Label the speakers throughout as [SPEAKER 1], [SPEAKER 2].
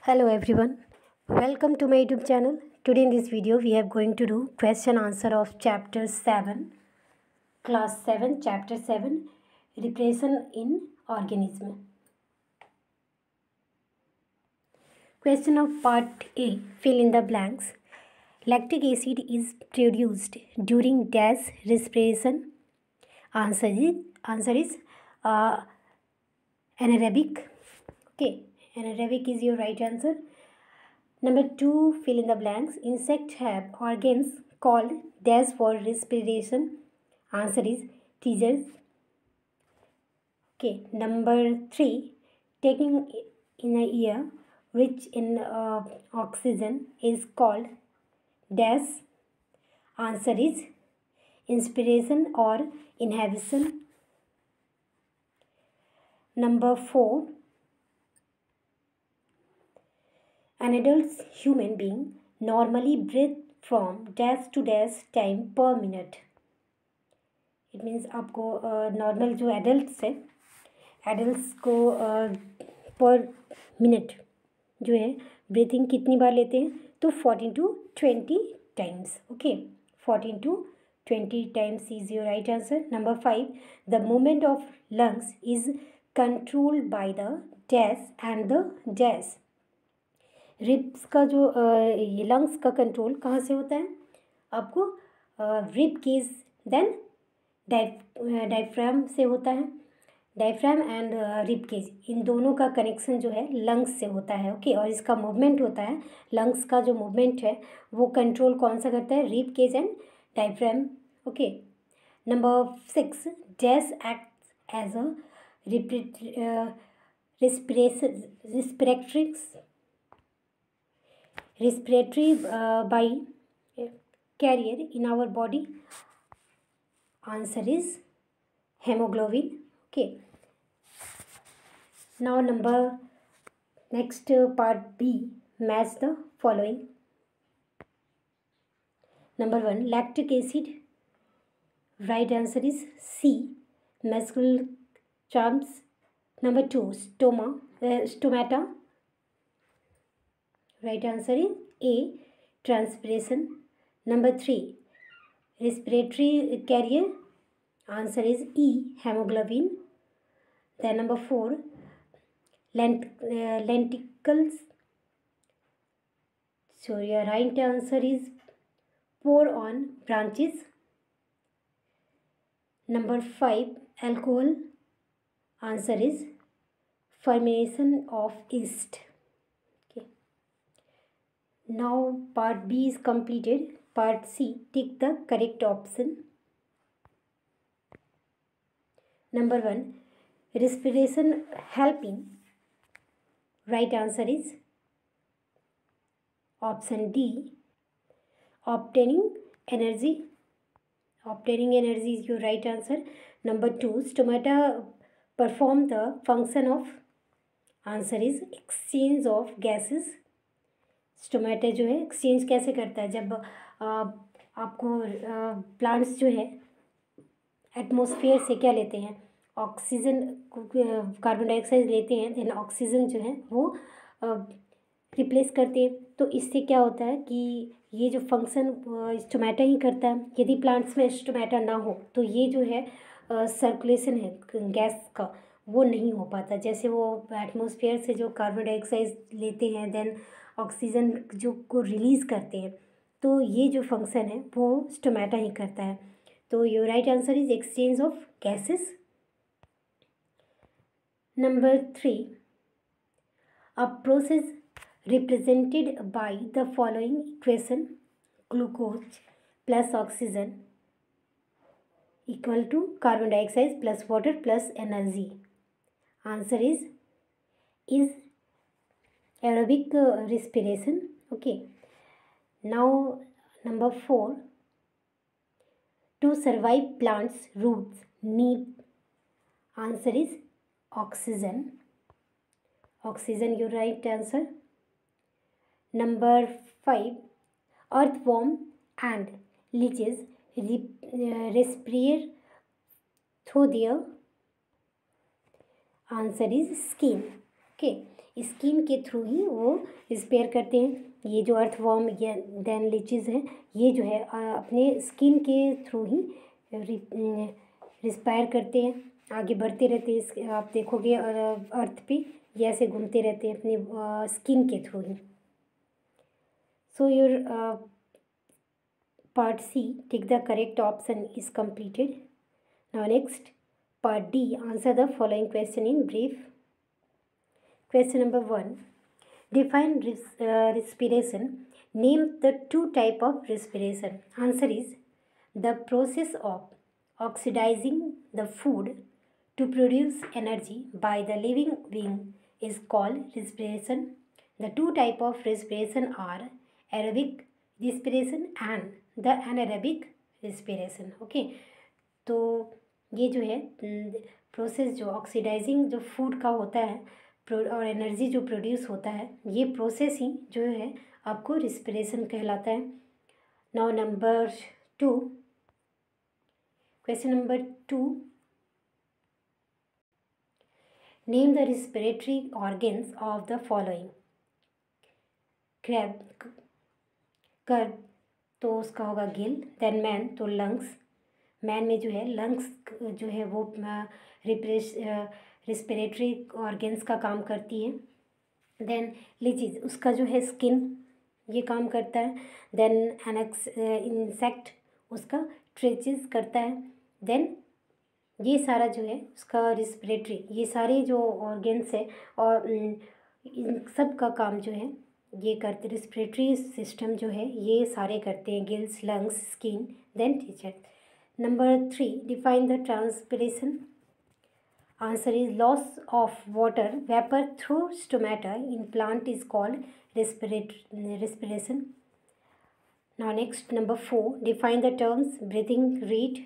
[SPEAKER 1] Hello everyone, welcome to my YouTube channel. Today in this video we are going to do question answer of chapter 7, class 7, chapter 7, respiration in organism. Question of part A, fill in the blanks. Lactic acid is produced during gas respiration. Answer is anaerobic. Okay, anaerobic is your right answer. Number 2, fill in the blanks. Insects have organs called dash for respiration. Answer is teasers. Okay. Number 3, taking in a air rich in oxygen is called dash. Answer is inspiration or inhalation. Number 4, an adult human being normally breathes from dash to dash time per minute. It means आपको normal जो adults है adults को पर minute जो है breathing कितनी बार लेते हैं तो 14 to 20 times. Okay, 14 to 20 times is your right answer. Number 5, the movement of lungs is controlled by the dash and the dash. Ribs का जो ये लंग्स का कंट्रोल कहाँ से होता है आपको रिब केज देन डायफ्राम से होता है. डायफ्राम एंड रिब केज इन दोनों का कनेक्शन जो है लंग्स से होता है. ओके, और इसका मूवमेंट होता है लंग्स का जो मूवमेंट है वो कंट्रोल कौन सा करता है rib cage and diaphragm. Okay. Number 6, dash act as a respiratory by carrier in our body. Answer is hemoglobin. Okay, now next part B, match the following. Number 1, lactic acid. Right answer is C, mescal charms. Number 2, stomata. Right answer is A, transpiration. Number 3, respiratory carrier. Answer is E, hemoglobin. Then number 4, lenticles. So your right answer is pour on branches. Number 5, alcohol. Answer is fermentation of yeast. Now part B is completed. Part C, tick the correct option. Number 1, respiration helping. Right answer is option D, obtaining energy. Obtaining energy is your right answer. Number 2, stomata perform the function of. Answer is exchange of gases. Stomata जो है exchange कैसे करता है जब आपको plants जो है atmosphere से क्या लेते हैं ऑक्सीजन कार्बन डाइऑक्साइड लेते हैं देन ऑक्सीजन जो है वो रिप्लेस करते हैं. तो इससे क्या होता है कि ये जो फंक्शन स्टोमेटा ही करता है. यदि प्लांट्स में स्टोमेटा ना हो तो ये जो है सर्कुलेशन है गैस का वो नहीं हो पाता. जैसे वो एटमॉस्फेयर से जो कार्बन डाइऑक्साइड लेते हैं देन ऑक्सीजन जो को रिलीज़ करते हैं तो ये जो फंक्शन है वो स्टोमेटा ही करता है. तो your right answer is exchange of gases. Number 3, a process represented by the following equation. Glucose plus oxygen equal to carbon dioxide plus water plus energy. Answer is aerobic respiration. Okay, now number 4, to survive plants roots need. Answer is oxygen. Oxygen your right answer. Number 5, earthworm and leeches respire through their. Answer is skin. Okay, skin के through ही वो रिस्पेयर करते हैं। ये जो earthworm या then leches हैं, ये जो है अपने स्किन के थ्रू ही रिस्पायर करते हैं, आगे बढ़ते रहते हैं। आप देखोगे अर्थ पे ये ऐसे घूमते रहते हैं अपने स्किन के through he. So your part C, tick the correct option is completed. Now next, part D, answer the following question in brief. Question number 1, define respiration. Name the two type of respiration. Answer is the process of oxidizing the food to produce energy by the living being is called respiration. The two type of respiration are aerobic respiration and the anaerobic respiration. Okay, तो ये जो है process जो oxidising जो food का होता है और एनर्जी जो प्रोड्यूस होता है, ये प्रोसेस ही जो है आपको रिस्पिरेशन कहलाता है। Now number 2, question number 2, name the respiratory organs of the following. Crab तो उसका होगा गिल, देन मैन तो लंग्स, मैन में जो है लंग्स जो है वो रिस्पिरेटरी ऑर्गन्स का काम करती है। देन लीचीज उसका जो है स्किन ये काम करता है। देन इंसेक्ट उसका ट्रेचेस करता है। देन ये सारा जो है उसका रिस्पिरेटरी, ये सारे जो ऑर्गन्स है और इन सब का काम जो है ये करते, रिस्पिरेटरी सिस्टम जो है ये सारे करते हैं, gills, lungs, skin, then teacher. Number 3, define the transpiration. Answer is loss of water vapour through stomata in plant is called respiration. Now next, number 4, define the terms breathing rate.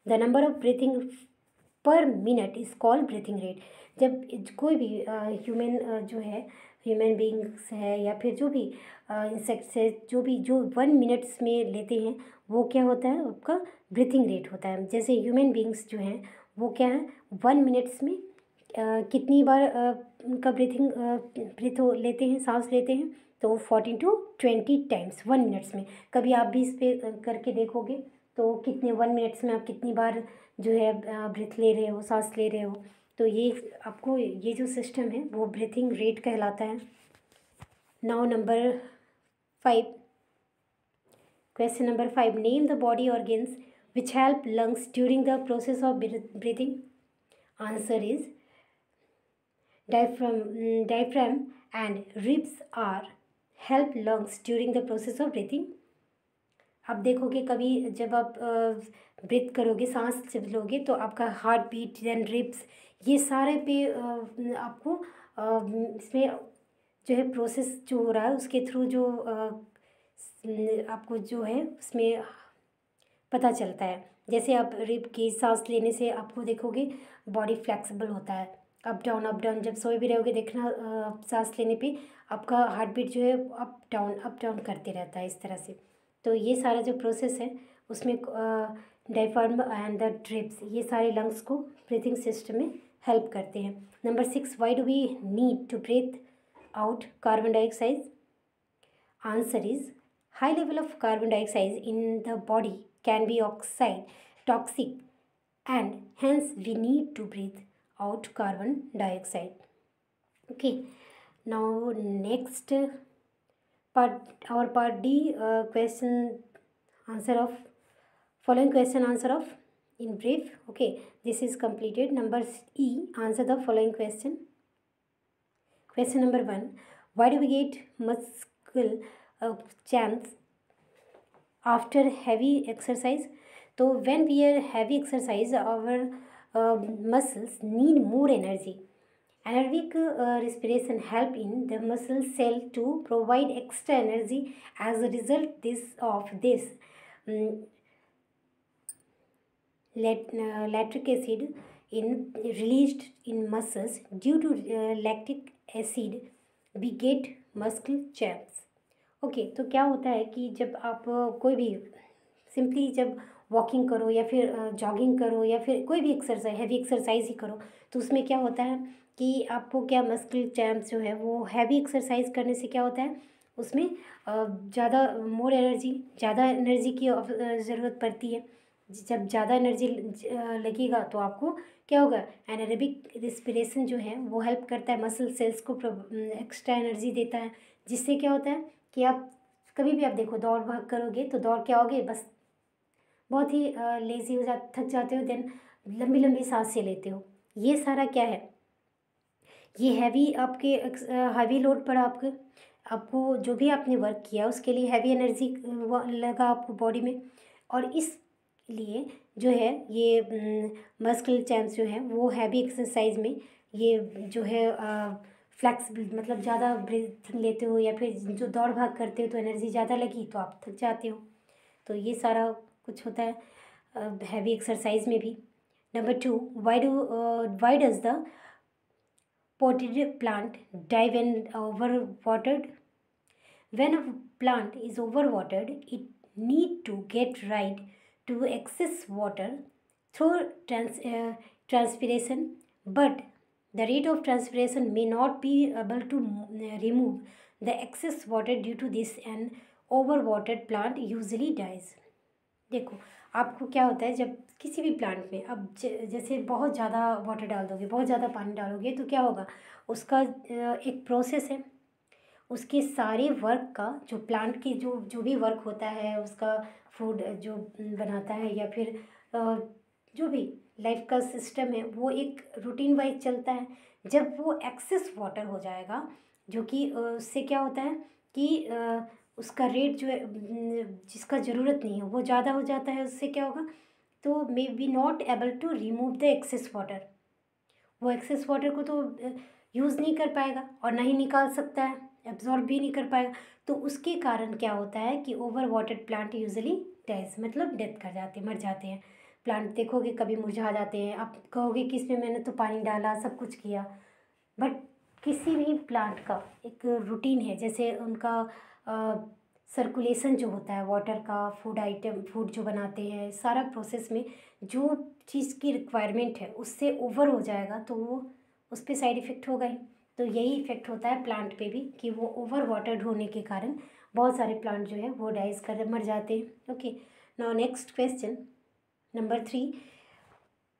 [SPEAKER 1] The number of breathing per minute is called breathing rate. जब कोई भी जो है human beings है या फिर जो भी इंसेक्ट्स है जो 1 मिनट्स में लेते हैं वो क्या होता है, आपका ब्रीथिंग रेट होता है। जैसे ह्यूमन बींग्स जो हैं वो क्या है 1 मिनट्स में कितनी बार उनका ब्रीथ लेते हैं, सांस लेते हैं, तो 14 to 20 टाइम्स 1 मिनट्स में। कभी आप भी इस पर करके देखोगे तो कितने 1 मिनट्स में आप कितनी बार जो है ब्रीथ ले रहे हो, सांस ले रहे हो। तो ये आपको ये जो सिस्टम है वो ब्रीथिंग रेट कहलाता है। Now number 5, question number 5, name the body organs which help lungs during the process of breathing. Answer is diaphragm and ribs are help lungs during the process of breathing. आप देखोगे कभी जब आप breathe करोगे, सांस जब लोगे तो आपका हार्ट बीट, देन रिब्स, ये सारे पे आपको इसमें जो है प्रोसेस जो हो रहा है उसके थ्रू जो आपको जो है उसमें पता चलता है। जैसे आप रिब की सांस लेने से आपको देखोगे बॉडी फ्लेक्सिबल होता है, अप डाउन। जब सोए भी रहोगे देखना सांस लेने पे आपका हार्ट बीट जो है अप डाउन करते रहता है इस तरह से। तो ये सारा जो प्रोसेस है उसमें डायफ्राम एंड द ड्रिप्स ये सारे लंग्स को ब्रीथिंग सिस्टम में हेल्प करते हैं। Number 6, why do we need to breathe out carbon dioxide. Answer is high level of carbon dioxide in the body can be toxic and hence we need to breathe out carbon dioxide. Okay, now next part D, question answer of following question answer of in brief. Okay, this is completed. Number E, answer the following question. Question number 1, why do we get muscle cramps after heavy exercise? So when we are heavy exercise, our muscles need more energy. Anaerobic respiration help in the muscle cell to provide extra energy. As a result of this, lactic acid released in muscles. Due to lactic acid, we get muscle cramps. Okay, तो क्या होता है कि जब आप कोई भी simply जब वॉकिंग करो या फिर जॉगिंग करो या फिर कोई भी एक्सरसाइज, हैवी एक्सरसाइज ही करो, तो उसमें क्या होता है कि आपको क्या मस्कुलर क्रैम्प्स जो है वो हैवी एक्सरसाइज करने से क्या होता है, उसमें ज़्यादा ज़्यादा एनर्जी की ज़रूरत पड़ती है। जब ज़्यादा एनर्जी लगेगा तो आपको क्या होगा, एनारोबिक रिस्पिरेशन जो है वो हेल्प करता है, मसल सेल्स को एक्स्ट्रा एनर्जी देता है, जिससे क्या होता है कि आप कभी भी आप देखो दौड़ भाग करोगे तो दौड़ क्या होगे, बस बहुत ही लेज़ी हो थक जाते हो, देन लंबी लंबी सांसें लेते हो। ये सारा क्या है, ये हैवी आपके हैवी लोड पड़ा आपको जो भी आपने वर्क किया उसके लिए हैवी एनर्जी लगा आपको बॉडी में, और इसलिए जो है ये मस्कुलर क्रैम्प्स जो है वो हैवी एक्सरसाइज में ये जो है फ्लेक्सिबल, मतलब ज़्यादा ब्रीथिंग लेते हो या फिर जो दौड़ भाग करते हो तो एनर्जी ज़्यादा लगी तो आप थक जाते हो। तो ये सारा कुछ होता है हैवी एक्सरसाइज में भी। Number 2, why does the potted plant die when overwatered? When a plant is overwatered, it need to get rid to excess water through transpiration, but the rate of transpiration may not be able to remove the excess water. Due to this, an overwatered plant usually dies. देखो, आपको क्या होता है जब किसी भी plant में अब जैसे बहुत ज़्यादा वाटर डाल दोगे, बहुत ज़्यादा पानी डालोगे तो क्या होगा, उसका एक प्रोसेस है, उसके सारे वर्क का जो प्लांट की जो भी वर्क होता है, उसका फूड जो बनाता है या फिर जो भी लाइफ का सिस्टम है वो एक रूटीन वाइज चलता है। जब वो एक्सेस वाटर हो जाएगा, जो कि उससे क्या होता है कि उसका रेट जो है जिसका ज़रूरत नहीं है वो ज़्यादा हो जाता है, उससे क्या होगा, तो may be not able to remove the excess water, वो एक्सेस वाटर को तो यूज़ नहीं कर पाएगा और ना ही निकाल सकता है, एब्जॉर्ब भी नहीं कर पाएगा। तो उसके कारण क्या होता है कि over watered plant usually dies, मतलब डेथ कर जाते हैं, मर जाते हैं। प्लांट देखोगे कभी मुरझा जाते हैं, आप कहोगे कि इसमें मैंने तो पानी डाला, सब कुछ किया, बट किसी भी प्लांट का एक रूटीन है, जैसे उनका सर्कुलेशन जो होता है वाटर का, फूड जो बनाते हैं, सारा प्रोसेस में जो चीज़ की रिक्वायरमेंट है उससे ओवर हो जाएगा तो वो उस पर साइड इफ़ेक्ट होगा ही। तो यही इफ़ेक्ट होता है प्लांट पे भी कि वो ओवर वाटर्ड होने के कारण बहुत सारे प्लांट जो है वो डाइज कर मर जाते हैं। Okay, now next question number 3,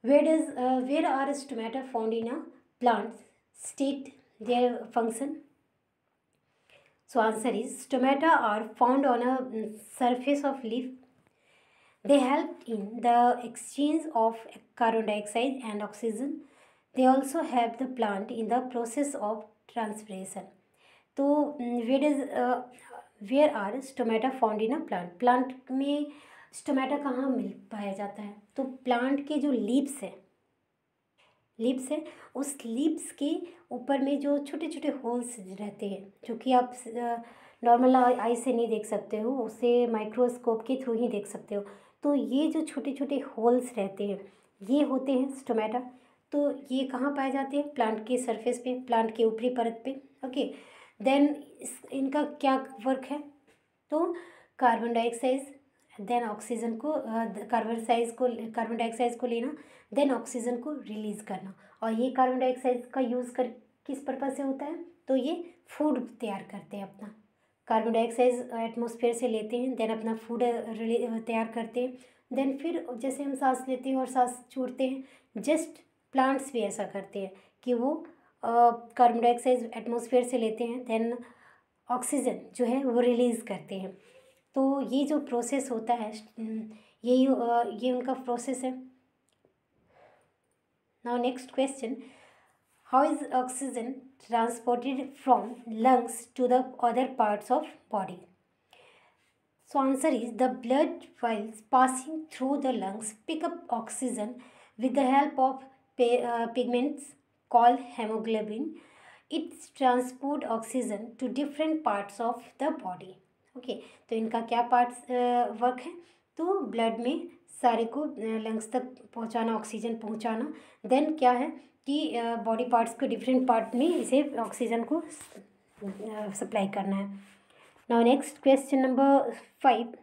[SPEAKER 1] where are stomata found in a plant? State their function. So answer is, stomata are found on a surface of leaf. They help in the exchange of carbon dioxide and oxygen. They also help the plant in the process of transpiration. तो where are stomata found in a plant? Plant में stomata कहाँ मिल पाया जाता है? तो plant के जो leaves है उस लीव्स के ऊपर में जो छोटे छोटे होल्स रहते हैं, जो कि आप नॉर्मल आई से नहीं देख सकते हो, उसे माइक्रोस्कोप के थ्रू ही देख सकते हो। तो ये जो छोटे छोटे होल्स रहते हैं ये होते हैं स्टोमेटा। तो ये कहाँ पाए जाते हैं? प्लांट के सरफेस पे, प्लांट के ऊपरी परत पे। ओके, देन इनका क्या वर्क है? तो कार्बन डाइऑक्साइड देन ऑक्सीजन को कार्बन डाइऑक्साइड को लेना, देन ऑक्सीजन को रिलीज़ करना। और ये कार्बन डाइऑक्साइड का यूज़ कर किस पर्पज़ से होता है? तो ये फूड तैयार करते हैं अपना। कार्बन डाइऑक्साइड एटमॉस्फेयर से लेते हैं, देन अपना फूड तैयार करते हैं, देन फिर जैसे हम सांस लेते हैं और सांस छोड़ते हैं, जस्ट प्लांट्स भी ऐसा करते हैं कि वो कार्बन डाइऑक्साइड एटमॉस्फेयर से लेते हैं, देन ऑक्सीजन जो है वो रिलीज़ करते हैं। तो ये जो प्रोसेस होता है ये उनका प्रोसेस है। Now next question, how is oxygen transported from lungs to the other parts of body? So answer is, the blood while passing through the lungs pick up oxygen with the help of pigments called hemoglobin. It transport oxygen to different parts of the body. Okay, तो इनका क्या parts work है? तो blood में सारे को lungs तक पहुंचाना, ऑक्सीजन पहुंचाना, देन क्या है कि बॉडी पार्ट्स को डिफरेंट पार्ट में इसे ऑक्सीजन को सप्लाई करना है। Now next question number 5.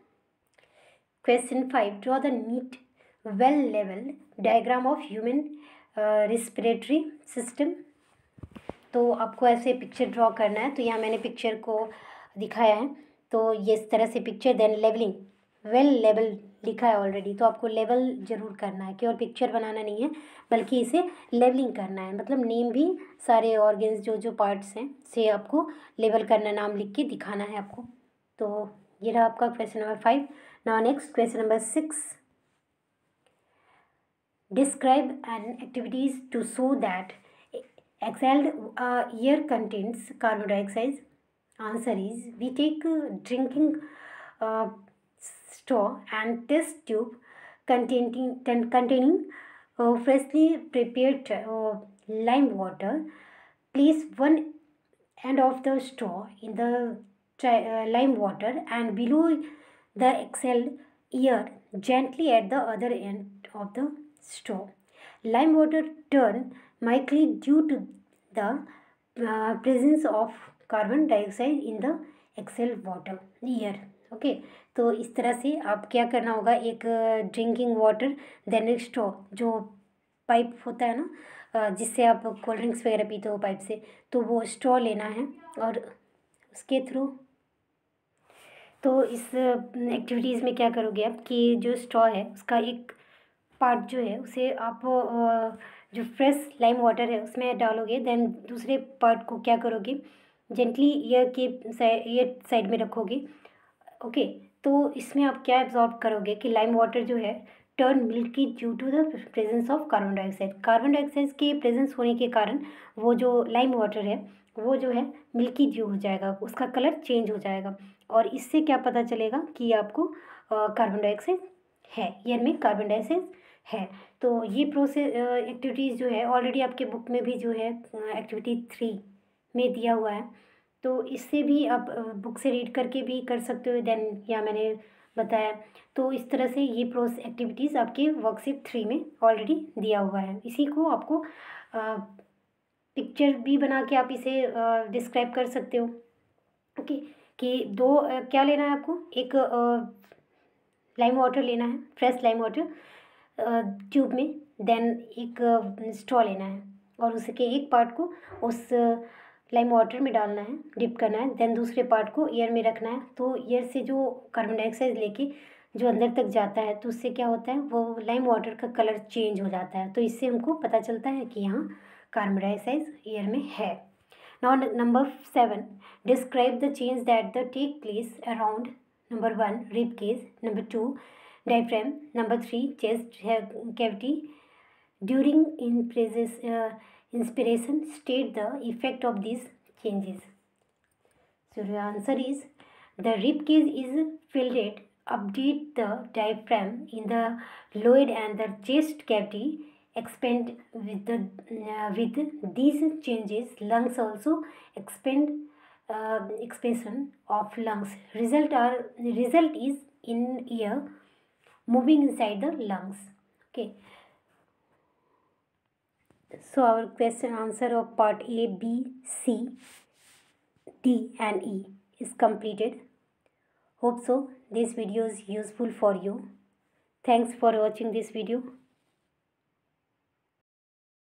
[SPEAKER 1] Question 5. Draw the neat, well-level diagram of human respiratory system. तो आपको ऐसे पिक्चर ड्रॉ करना है। तो यहाँ मैंने पिक्चर को दिखाया है। तो ये इस तरह से पिक्चर, देन लेवलिंग, वेल लेवल लिखा है ऑलरेडी, तो आपको लेवल ज़रूर करना है, केवल पिक्चर बनाना नहीं है बल्कि इसे लेवलिंग करना है। मतलब नेम भी सारे ऑर्गन्स जो जो पार्ट्स हैं से आपको लेवल करना, नाम लिख के दिखाना है आपको। तो ये रहा आपका question number 5। Now next question number 6, describe an activities to show that exhaled air contains carbon dioxide. Answer is, we take drinking uh, straw and test tube containing freshly prepared lime water. Place one end of the straw in the lime water and below the exhaled air gently at the other end of the straw. Lime water turn mildly due to the presence of carbon dioxide in the exhaled water air. Okay, तो इस तरह से आप क्या करना होगा, एक drinking water, then एक स्ट्रॉ, जो पाइप होता है ना जिससे आप कोल्ड ड्रिंक्स वगैरह पीते हो पाइप से, तो वो स्ट्रॉ लेना है और उसके थ्रू। तो इस एक्टिविटीज़ में क्या करोगे आप कि जो स्ट्रॉ है उसका एक पार्ट जो है उसे आप जो फ्रेश लाइम वाटर है उसमें डालोगे, देन दूसरे पार्ट को क्या करोगे, जेंटली ईयर साइड में रखोगे। ओके, तो इसमें आप क्या एब्जॉर्ब करोगे कि लाइम वाटर जो है turn milky due to the presence of carbon dioxide. Carbon dioxide के प्रेजेंस होने के कारण वो जो लाइम वाटर है वो जो है मिल्की ड्यू हो जाएगा, उसका कलर चेंज हो जाएगा। और इससे क्या पता चलेगा कि आपको कार्बन डाइऑक्साइड है, एयर में कार्बन डाइऑक्साइड है। तो ये प्रोसेस एक्टिविटीज़ जो है ऑलरेडी आपके बुक में भी जो है एक्टिविटी 3 में दिया हुआ है। तो इससे भी आप बुक से रीड करके भी कर सकते हो, देन या मैंने बताया। तो इस तरह से ये एक्टिविटीज़ आपके वर्कशीट 3 में ऑलरेडी दिया हुआ है। इसी को आपको पिक्चर भी बना के आप इसे डिस्क्राइब कर सकते हो। ओके, कि दो क्या लेना है आपको, एक लाइम वाटर लेना है, फ्रेश लाइम वाटर ट्यूब में, देन एक स्ट्रॉ लेना है और उसके एक पार्ट को उस लाइम वाटर में डालना है, डिप करना है, देन दूसरे पार्ट को एयर में रखना है। तो एयर से जो कार्बन डाइऑक्साइड लेके जो अंदर तक जाता है तो उससे क्या होता है, वो लाइम वाटर का कलर चेंज हो जाता है। तो इससे हमको पता चलता है कि यहाँ कार्बन डाइऑक्साइड एयर में है। Now number 7, describe the change that the take place around number 1 rib cage, number 2 diaphragm, number 3 chest cavity during inspiration. State the effect of these changes. So the answer is, the rib cage is filled. Update the diaphragm in the lower and the chest cavity expand with these changes. Lungs also expand. Expansion of lungs result is in air moving inside the lungs. Okay, so our question answer of part A, B, C, D and E is completed. Hope so this video is useful for you. Thanks for watching this video.